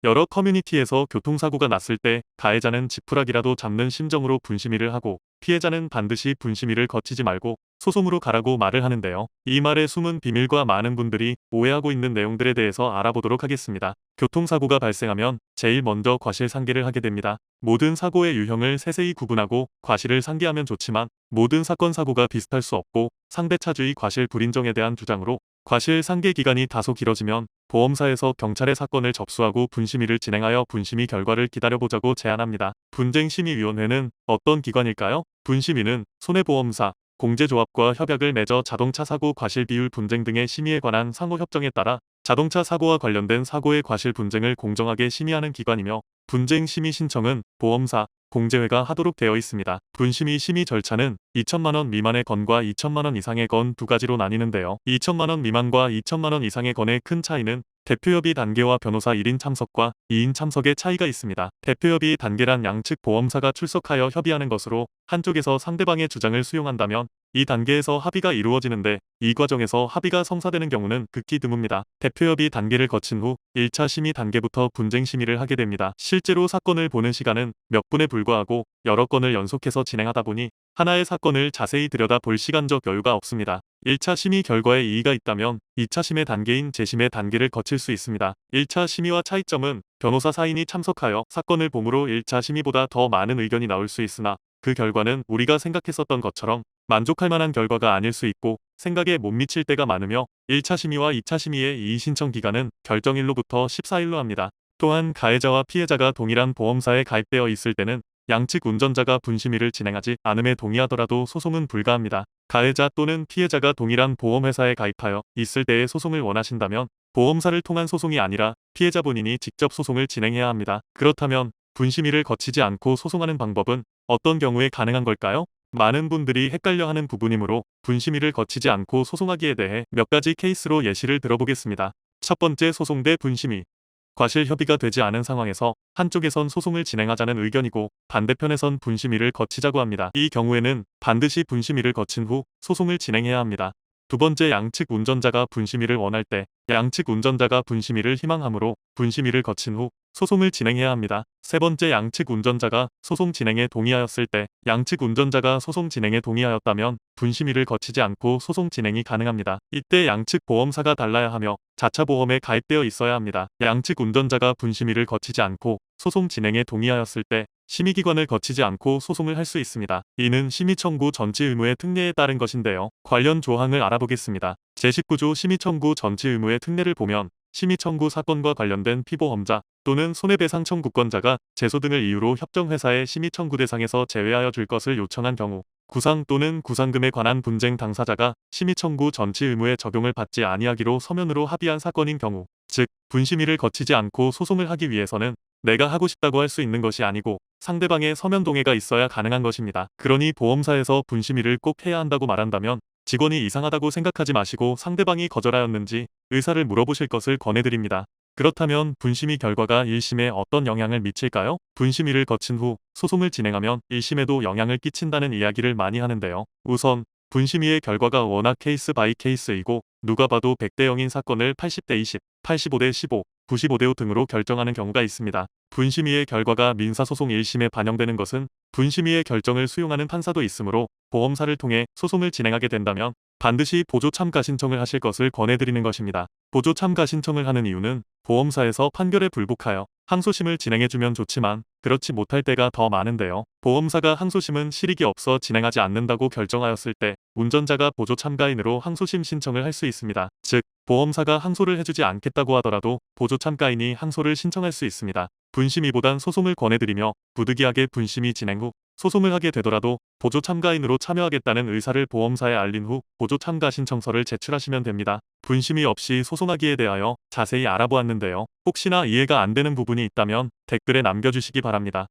여러 커뮤니티에서 교통사고가 났을 때 가해자는 지푸라기라도 잡는 심정으로 분심위를 하고 피해자는 반드시 분심위를 거치지 말고 소송으로 가라고 말을 하는데요. 이 말의 숨은 비밀과 많은 분들이 오해하고 있는 내용들에 대해서 알아보도록 하겠습니다. 교통사고가 발생하면 제일 먼저 과실상계를 하게 됩니다. 모든 사고의 유형을 세세히 구분하고 과실을 상계하면 좋지만 모든 사건 사고가 비슷할 수 없고 상대차주의 과실 불인정에 대한 주장으로 과실 상계 기간이 다소 길어지면 보험사에서 경찰에 사건을 접수하고 분심위를 진행하여 분심위 결과를 기다려보자고 제안합니다. 분쟁심의위원회는 어떤 기관일까요? 분심위는 손해보험사, 공제조합과 협약을 맺어 자동차 사고 과실 비율 분쟁 등의 심의에 관한 상호협정에 따라 자동차 사고와 관련된 사고의 과실 분쟁을 공정하게 심의하는 기관이며 분쟁 심의 신청은 보험사, 공제회가 하도록 되어 있습니다. 분심의 심의 절차는 2천만 원 미만의 건과 2천만 원 이상의 건 두 가지로 나뉘는데요. 2천만 원 미만과 2천만 원 이상의 건의 큰 차이는 대표협의 단계와 변호사 1인 참석과 2인 참석의 차이가 있습니다. 대표협의 단계란 양측 보험사가 출석하여 협의하는 것으로 한쪽에서 상대방의 주장을 수용한다면 이 단계에서 합의가 이루어지는데 이 과정에서 합의가 성사되는 경우는 극히 드뭅니다. 대표협의 단계를 거친 후 1차 심의 단계부터 분쟁 심의를 하게 됩니다. 실제로 사건을 보는 시간은 몇 분에 불과하고 여러 건을 연속해서 진행하다 보니 하나의 사건을 자세히 들여다볼 시간적 여유가 없습니다. 1차 심의 결과에 이의가 있다면 2차 심의 단계인 재심의 단계를 거칠 수 있습니다. 1차 심의와 차이점은 변호사 4인이 참석하여 사건을 봄으로 1차 심의보다 더 많은 의견이 나올 수 있으나 그 결과는 우리가 생각했었던 것처럼 만족할 만한 결과가 아닐 수 있고 생각에 못 미칠 때가 많으며 1차 심의와 2차 심의의 이의 신청 기간은 결정일로부터 14일로 합니다. 또한 가해자와 피해자가 동일한 보험사에 가입되어 있을 때는 양측 운전자가 분심위를 진행하지 않음에 동의하더라도 소송은 불가합니다. 가해자 또는 피해자가 동일한 보험회사에 가입하여 있을 때의 소송을 원하신다면 보험사를 통한 소송이 아니라 피해자 본인이 직접 소송을 진행해야 합니다. 그렇다면 분심위를 거치지 않고 소송하는 방법은 어떤 경우에 가능한 걸까요? 많은 분들이 헷갈려하는 부분이므로 분심위를 거치지 않고 소송하기에 대해 몇 가지 케이스로 예시를 들어보겠습니다. 첫 번째, 소송 대 분심위. 과실 협의가 되지 않은 상황에서 한쪽에선 소송을 진행하자는 의견이고 반대편에선 분심위를 거치자고 합니다. 이 경우에는 반드시 분심위를 거친 후 소송을 진행해야 합니다. 두 번째, 양측 운전자가 분심위를 원할 때 양측 운전자가 분심위를 희망하므로 분심위를 거친 후 소송을 진행해야 합니다. 세 번째, 양측 운전자가 소송 진행에 동의하였을 때 양측 운전자가 소송 진행에 동의하였다면 분심위를 거치지 않고 소송 진행이 가능합니다. 이때 양측 보험사가 달라야 하며 자차 보험에 가입되어 있어야 합니다. 양측 운전자가 분심위를 거치지 않고 소송 진행에 동의하였을 때 심의기관을 거치지 않고 소송을 할 수 있습니다. 이는 심의청구 전치 의무의 특례에 따른 것인데요. 관련 조항을 알아보겠습니다. 제19조 심의청구 전치 의무의 특례를 보면 심의청구 사건과 관련된 피보험자 또는 손해배상 청구권자가 제소 등을 이유로 협정회사의 심의청구 대상에서 제외하여 줄 것을 요청한 경우 구상 또는 구상금에 관한 분쟁 당사자가 심의청구 전치 의무의 적용을 받지 아니하기로 서면으로 합의한 사건인 경우, 즉 분심위를 거치지 않고 소송을 하기 위해서는 내가 하고 싶다고 할 수 있는 것이 아니고 상대방의 서면 동의가 있어야 가능한 것입니다. 그러니 보험사에서 분심위를 꼭 해야 한다고 말한다면 직원이 이상하다고 생각하지 마시고 상대방이 거절하였는지 의사를 물어보실 것을 권해드립니다. 그렇다면 분심위 결과가 1심에 어떤 영향을 미칠까요? 분심위를 거친 후 소송을 진행하면 1심에도 영향을 끼친다는 이야기를 많이 하는데요. 우선 분심위의 결과가 워낙 케이스 바이 케이스이고 누가 봐도 100대 0인 사건을 80대 20, 85대 15, 95대 5 등으로 결정하는 경우가 있습니다. 분심위의 결과가 민사소송 1심에 반영되는 것은 분심위의 결정을 수용하는 판사도 있으므로 보험사를 통해 소송을 진행하게 된다면 반드시 보조 참가 신청을 하실 것을 권해드리는 것입니다. 보조 참가 신청을 하는 이유는 보험사에서 판결에 불복하여 항소심을 진행해주면 좋지만 그렇지 못할 때가 더 많은데요. 보험사가 항소심은 실익이 없어 진행하지 않는다고 결정하였을 때 운전자가 보조 참가인으로 항소심 신청을 할 수 있습니다. 즉, 보험사가 항소를 해주지 않겠다고 하더라도 보조 참가인이 항소를 신청할 수 있습니다. 분심위보단 소송을 권해드리며 부득이하게 분심위 진행 후 소송을 하게 되더라도 보조 참가인으로 참여하겠다는 의사를 보험사에 알린 후 보조 참가 신청서를 제출하시면 됩니다. 분심위 없이 소송하기에 대하여 자세히 알아보았는데요. 혹시나 이해가 안 되는 부분이 있다면 댓글에 남겨주시기 바랍니다.